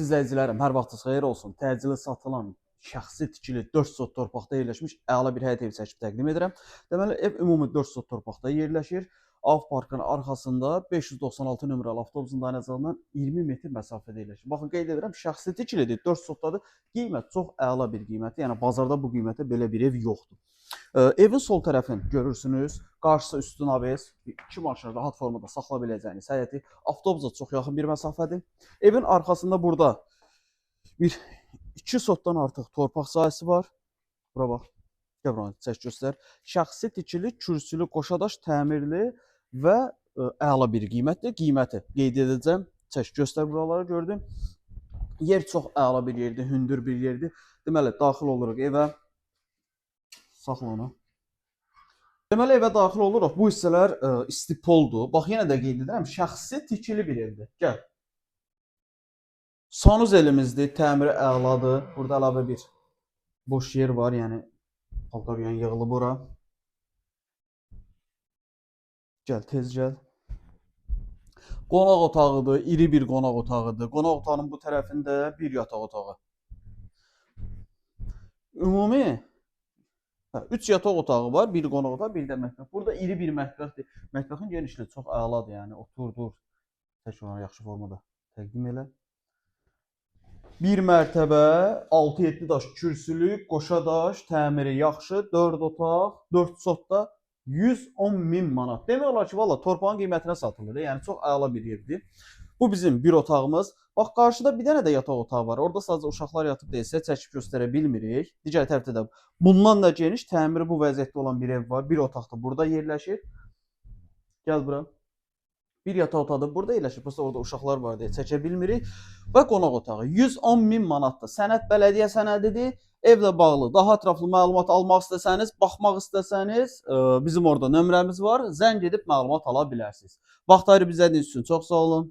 İzləyicilərim, hər vaxtınız xeyir olsun. Təcili satılan şəxsi tikili 4 sot torpaqda yerləşmiş əla bir həyət evi çəkib təqdim edirəm. Deməli, ev ümumi 4 sot torpaqda yerləşir. Av parkın arxasında 596 nömrəli avtobusun dayanacağından 20 metr məsafədə yerləşir. Baxın, qeyd edirəm, şəxsi tikilidir, 4 sotdadır. Qiymət çox əla bir qiymətdir. Yəni bazarda bu qiymətə belə bir ev yoxdur. Evin sol tərəfini görürsünüz. Qarşısı üstün ABS, 2 maşını rahat formada saxlaya biləcəyiniz həyəti. Avtobusa çox yaxın bir məsafədir. Evin arxasında burada bir 2 sotdan artıq torpaq sahəsi var. Bura bax. Gəl buranı çək göstər. Şəxsi tikili, kürsülü, qoşadaş, təmirli və əla bir qiymətdir. Qiyməti qeyd edəcəm. Çək göstər buraları gördün. Yer çox əla bir yerdir, hündür bir yerdir. Deməli, daxil oluruq evə. Saxla onu. Deməli, evə daxil oluruq. Bu hissələr istipoldur. Bax, yenə də qeyd edirəm, şəxsi tikili bir evdir. Gəl. Sanuz elimizdir, təmiri əladır. Burada əlavə bir boş yer var, yəni paltar yığılıb bura. Gəl, tez gəl. Qonaq otağıdır, iri bir qonaq otağıdır. Qonaq otağının bu tərəfində bir yataq otağı. Ümumi 3 yataq otağı var, bir qonaq otağı, bir də mətbəx. Burada iri bir mətbəxdir. Mətbəxin genişliyi çox əladır, yəni otur, dur. Tək onu yaxşı formada təqdim elə. Bir mərtəbə, 6-7 daş kürsülü, qoşa daş, təmiri yaxşı, 4 otaq, 4 sotda 110.000 manat. Demək olar ki, valla torpağın qiymətinə satılır. Yəni çox əla bir yerdir. Bu bizim bir otağımız. Bax, qarşıda bir dənə də yataq otağı var. Orada sadəcə uşaqlar yatıb deyilsə, çəkib göstərə bilmirik. Digər tərəfdə də bundan da geniş, təmiri bu vəziyyətdə olan bir ev var. Bir otaq da burada yerləşir. Gəl bura. Bir yataq otağı da burada yerləşir. Prosta orada uşaqlar var deyə çəkə bilmirik. Və qonaq otağı 110.000 manatdır. Sənəd bələdiyyə sənədidir. Evlə bağlı daha ətraflı məlumat almaq istəsəniz, baxmaq istəsəniz, bizim orada nömrəmiz var. Zəng edib məlumat ala bilərsiniz. Vaxt ayırıb izlədiyiniz üçün çox sağ olun.